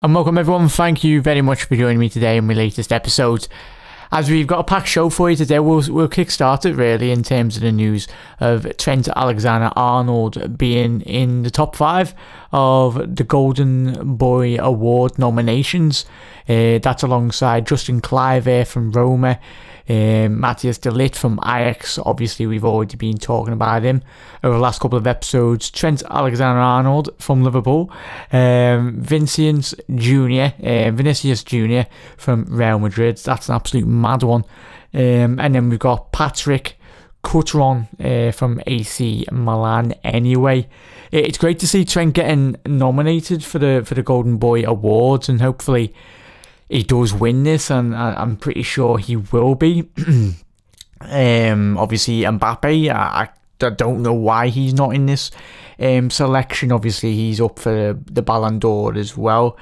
And welcome everyone, thank you very much for joining me today in my latest episode. As we've got a packed show for you today, we'll kick-start it really in terms of the news of Trent Alexander-Arnold being in the top 5 of the Golden Boy Award nominations. That's alongside Justin Kluivert from Roma, Matthias de Ligt from Ajax. Obviously we've already been talking about him over the last couple of episodes. Trent Alexander-Arnold from Liverpool, Vinicius Jr. from Real Madrid. That's an absolute mad one. And then we've got Patrick Cutrone from AC Milan. Anyway, it's great to see Trent getting nominated for the Golden Boy Awards, and hopefully he does win this, and I'm pretty sure he will be. Obviously Mbappe, I don't know why he's not in this selection. Obviously he's up for the Ballon d'Or as well,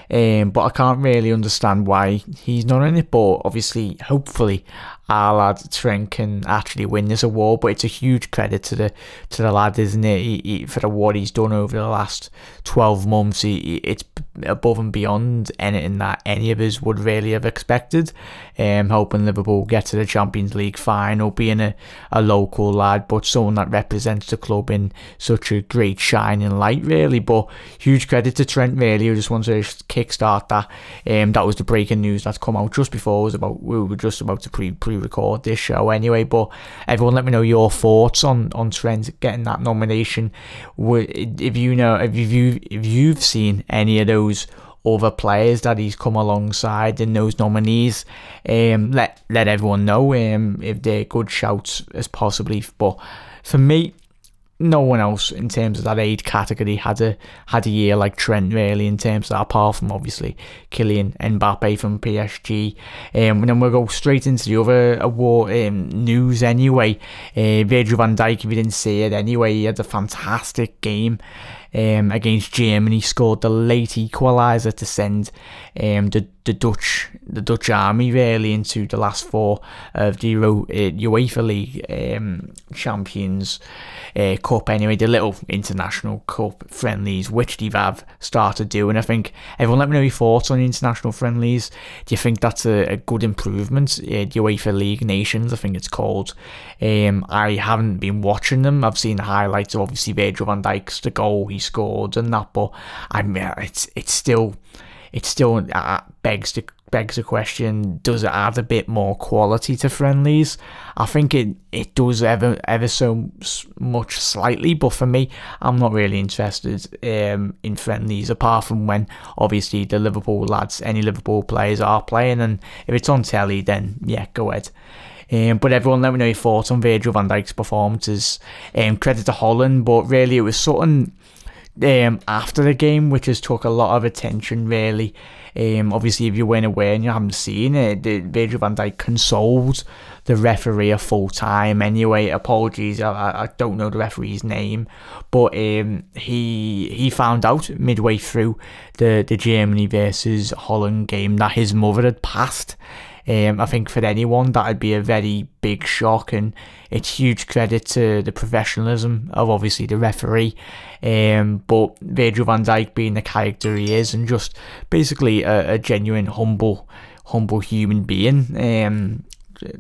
but I can't really understand why he's not in it. But obviously, hopefully, our lad Trent can actually win this award. But it's a huge credit to the lad, isn't it? For what he's done over the last 12 months. It's above and beyond anything that any of us would really have expected. Hoping Liverpool get to the Champions League final, being a local lad, but someone that represents the club in such a great shining light, really. But huge credit to Trent, really. I just wanted to kickstart that. That was the breaking news that's come out just before we were just about to pre-record this show anyway. But everyone, let me know your thoughts on Trent getting that nomination. If you've seen any of those other players that he's come alongside in those nominees, let everyone know if they're good shouts as possibly. But for me, no one else in terms of that age category had a year like Trent, really, in terms of that, apart from obviously Kylian Mbappe from PSG. And then we'll go straight into the other award news anyway. Virgil van Dijk, if you didn't see it anyway, he had a fantastic game against Germany. Scored the late equaliser to send the Dutch army really into the last 4 of the UEFA League Champions Cup anyway, the little international cup friendlies which they've started doing. I think everyone, let me know your thoughts on international friendlies. Do you think that's a good improvement? The UEFA League Nations, I think it's called. I haven't been watching them. I've seen the highlights of obviously Virgil van Dijk's the goal he scored and that, but I mean, it still begs the question, does it add a bit more quality to friendlies? I think it does ever so much slightly, but for me, I'm not really interested in friendlies, apart from when obviously the Liverpool lads, any Liverpool players are playing, and if it's on telly, then yeah, go ahead. But everyone, let me know your thoughts on Virgil van Dijk's performances. Credit to Holland, but really it was something after the game which has took a lot of attention, really. Obviously, if you weren't aware and you haven't seen it, Virgil van Dijk consoled the referee a full time anyway. Apologies, I don't know the referee's name, but he found out midway through the Germany versus Holland game that his mother had passed. I think for anyone that'd be a very big shock, and it's huge credit to the professionalism of obviously the referee, but Virgil van Dijk being the character he is, and just basically a genuine humble human being,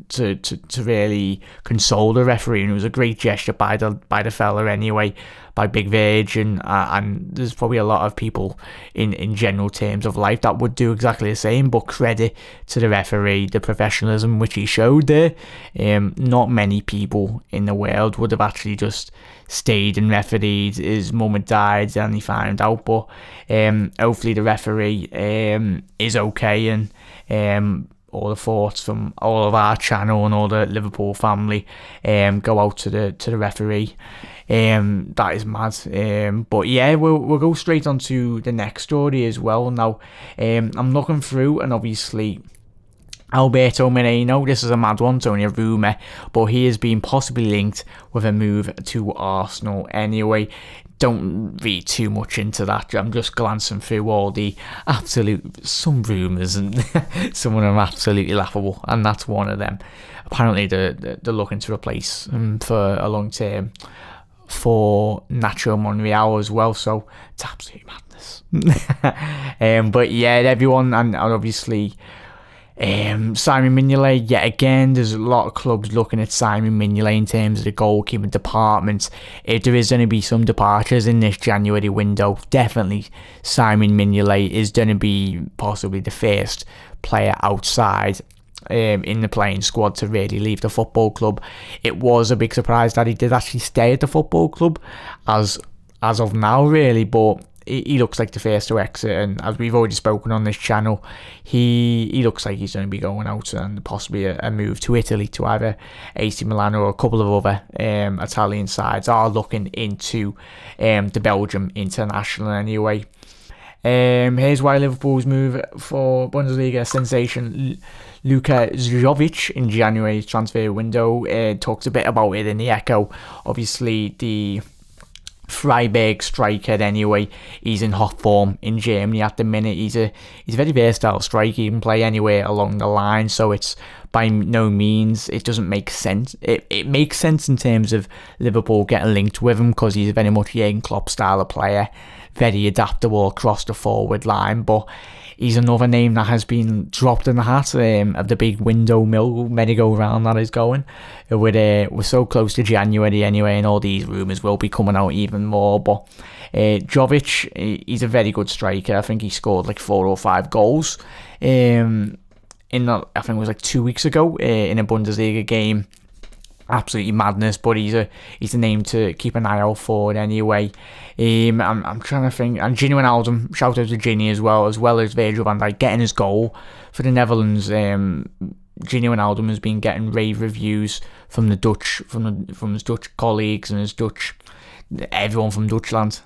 to really console the referee, and it was a great gesture by the fella anyway, by Big Virg, and there's probably a lot of people in general terms of life that would do exactly the same, but credit to the referee, the professionalism which he showed there. Not many people in the world would have actually just stayed and refereed. His mum had died and he found out, but hopefully the referee is okay, and all the thoughts from all of our channel and all the Liverpool family go out to the referee. That is mad. But yeah, we'll go straight on to the next story as well. Now, I'm looking through, and obviously Alberto Moreno, this is a mad one, it's only a rumour, but he has been possibly linked with a move to Arsenal anyway. Don't read too much into that. I'm just glancing through all the some rumours, and some of them are absolutely laughable, and that's one of them. Apparently they're looking to replace him for a long term for Nacho Monreal as well, so it's absolute madness. ridiculous. But yeah, everyone, and obviously Simon Mignolet, yet again, there's a lot of clubs looking at Simon Mignolet in terms of the goalkeeping department. If there is going to be some departures in this January window, definitely Simon Mignolet is going to be possibly the first player outside in the playing squad to really leave the football club. It was a big surprise that he did actually stay at the football club as of now, really, but he looks like the first to exit, and as we've already spoken on this channel, he looks like he's going to be going out, and possibly a move to Italy to either AC Milan or a couple of other Italian sides are looking into the Belgium international anyway. Here's why Liverpool's move for Bundesliga sensation Luka Jovic in January's transfer window. Talks a bit about it in the Echo. Obviously, the Freiburg striker anyway, he's in hot form in Germany at the minute. He's a very versatile striker. He can play anywhere along the line, so it's by no means, it doesn't make sense. It makes sense in terms of Liverpool getting linked with him because he's very much Jurgen Klopp style of player, very adaptable across the forward line, but he's another name that has been dropped in the hat of the big window merry-go-round that is going. We're so close to January anyway, and all these rumours will be coming out even more. But Jovic, he's a very good striker. I think he scored like 4 or 5 goals I think it was like 2 weeks ago in a Bundesliga game. Absolutely madness, but he's a name to keep an eye out for anyway. I'm trying to think, and Gini Wijnaldum, shout out to Gini as well as Virgil van Dijk getting his goal for the Netherlands. Gini Wijnaldum has been getting rave reviews from the Dutch, from his Dutch colleagues and everyone from Dutchland.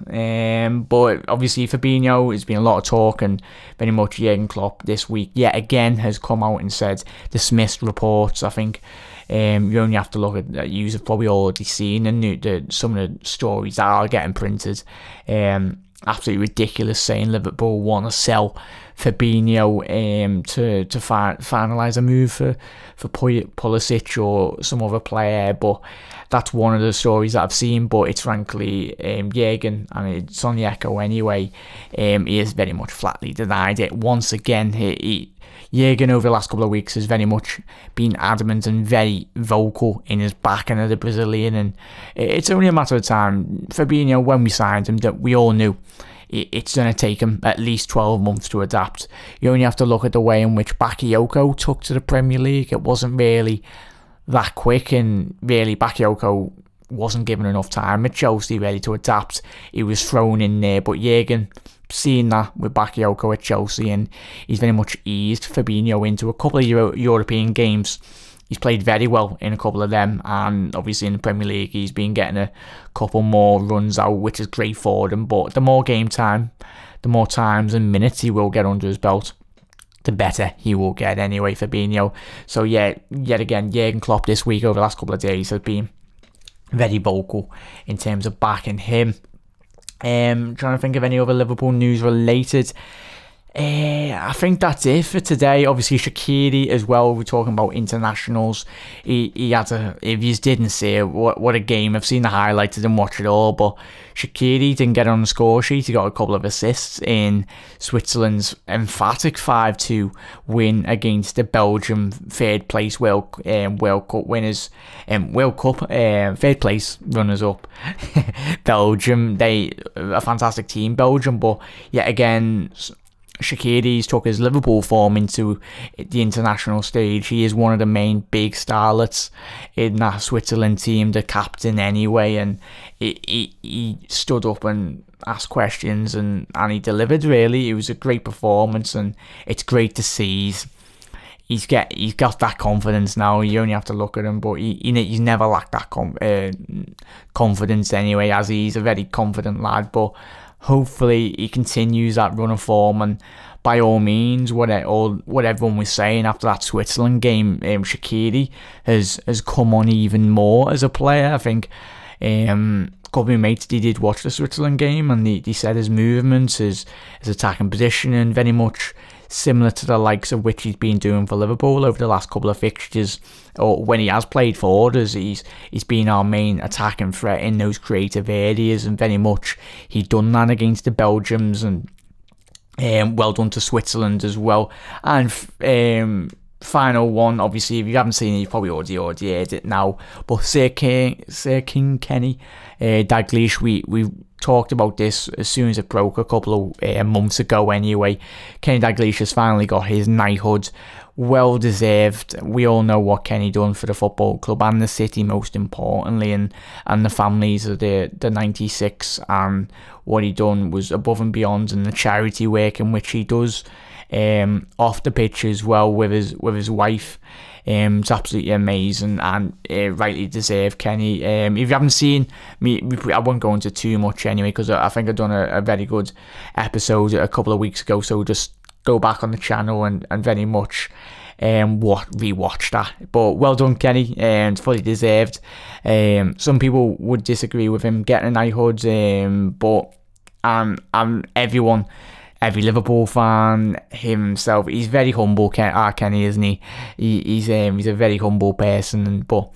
But obviously Fabinho, there's been a lot of talk, and very much Jurgen Klopp this week yet again has come out and said dismissed reports. I think you only have to look at you have probably already seen and some of the stories that are getting printed. Absolutely ridiculous, saying Liverpool want to sell Fabinho to finalise a move for Pulisic or some other player, but that's one of the stories that I've seen. But it's frankly Jurgen, and it's on the Echo anyway. He has very much flatly denied it. Once again, Jurgen over the last couple of weeks has very much been adamant and very vocal in his backing of the Brazilian, and it's only a matter of time. Fabinho, when we signed him, that we all knew it's going to take him at least 12 months to adapt. You only have to look at the way in which Bakayoko took to the Premier League. It wasn't really that quick, and really Bakayoko wasn't given enough time at Chelsea ready to adapt. He was thrown in there, but Jurgen, seeing that with Bakayoko at Chelsea, and he's very much eased Fabinho into a couple of European games. He's played very well in a couple of them, and obviously in the Premier League he's been getting a couple more runs out, which is great for them. But the more game time, the more times and minutes he will get under his belt, the better he will get anyway, Fabinho. So yeah, yet again, Jurgen Klopp this week over the last couple of days has been very vocal in terms of backing him. Trying to think of any other Liverpool news related. I think that's it for today. Obviously Shaqiri as well, we're talking about internationals. He had if you didn't see it, what a game. I've seen the highlights, I didn't watch it all, but Shaqiri didn't get on the score sheet. He got a couple of assists in Switzerland's emphatic 5-2 win against the Belgium third place World Cup winners, World Cup third place runners up. Belgium, they a fantastic team, Belgium, but yet again Shaqiri's took his Liverpool form into the international stage. He is one of the main big starlets in that Switzerland team, the captain anyway, and he stood up and asked questions, and he delivered really. It was a great performance, and it's great to see he's got that confidence now. You only have to look at him, but he's never lacked that confidence anyway, as he's a very confident lad. But hopefully he continues that run of form, and by all means, what everyone was saying after that Switzerland game, Shaqiri has come on even more as a player. I think Couple of my mates, they did watch the Switzerland game, and they said his movements, his attacking positioning, very much similar to the likes of which he's been doing for Liverpool over the last couple of fixtures, or when he has played for others. He's been our main attacking threat in those creative areas, and very much he done that against the Belgians, and well done to Switzerland as well. And final one, obviously, if you haven't seen it, you've probably already heard it now, but Sir King Kenny Dalglish, we talked about this as soon as it broke a couple of months ago anyway. Kenny Dalglish has finally got his knighthood, well deserved. We all know what Kenny done for the football club and the city, most importantly, and the families of the 96, and what he done was above and beyond, and the charity work in which he does off the pitch as well with his wife. It's absolutely amazing, and rightly deserved, Kenny. If you haven't seen me, I won't go into too much anyway, because I think I've done a very good episode a couple of weeks ago, so just go back on the channel and very much rewatch that. But well done, Kenny, and fully deserved. Some people would disagree with him getting a knighthood, but every Liverpool fan, himself, he's very humble, Kenny, isn't he? He's a very humble person, but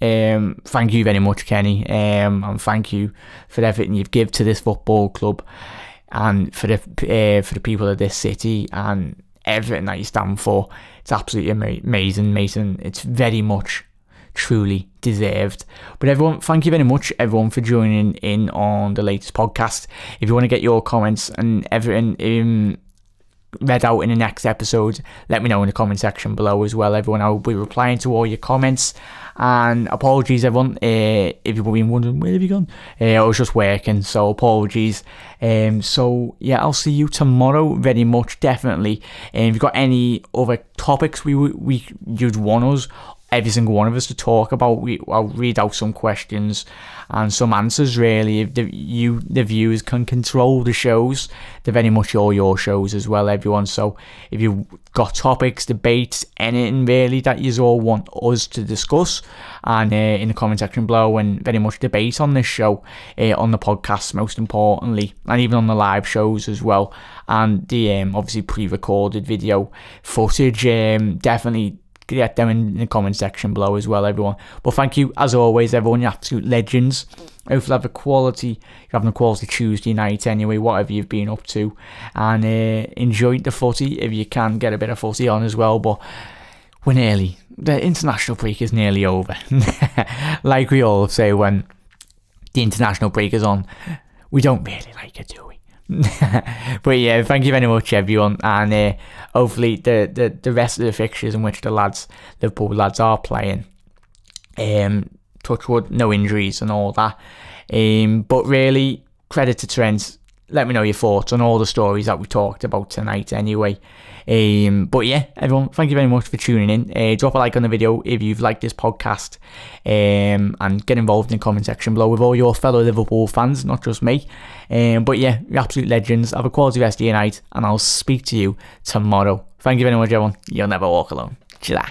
thank you very much, Kenny, and thank you for everything you've given to this football club, and for the people of this city, and everything that you stand for. It's absolutely amazing. It's very much truly deserved. But everyone, thank you very much, everyone, for joining in on the latest podcast. If you want to get your comments and everything read out in the next episode, let me know in the comment section below as well, everyone. I will be replying to all your comments. And apologies, everyone, if you've been wondering where have you gone. I was just working, so apologies. So yeah, I'll see you tomorrow, very much, definitely. And if you've got any other topics you'd want us, every single one of us, to talk about, I'll read out some questions and some answers, really. If the viewers can control the shows, they're very much all your shows as well, everyone. So if you've got topics, debates, anything really that you all want us to discuss, and in the comment section below, and very much debate on this show, on the podcast most importantly, and even on the live shows as well, and the obviously pre-recorded video footage, definitely get them in the comment section below as well, everyone. But thank you as always, everyone. You're absolute legends. Hopefully you're having a quality Tuesday night anyway, whatever you've been up to, and enjoy the footy if you can get a bit of footy on as well. But the international break is nearly over. Like we all say when the international break is on, we don't really like it, do we? But yeah, thank you very much, everyone, and hopefully the rest of the fixtures in which the Liverpool lads are playing, touch wood, no injuries and all that, but really credit to Trent. Let me know your thoughts on all the stories that we talked about tonight anyway. But yeah, everyone, thank you very much for tuning in. Drop a like on the video if you've liked this podcast, and get involved in the comment section below with all your fellow Liverpool fans, not just me. But yeah, you're absolute legends. Have a quality rest of your night, and I'll speak to you tomorrow. Thank you very much, everyone. You'll never walk alone. Chila.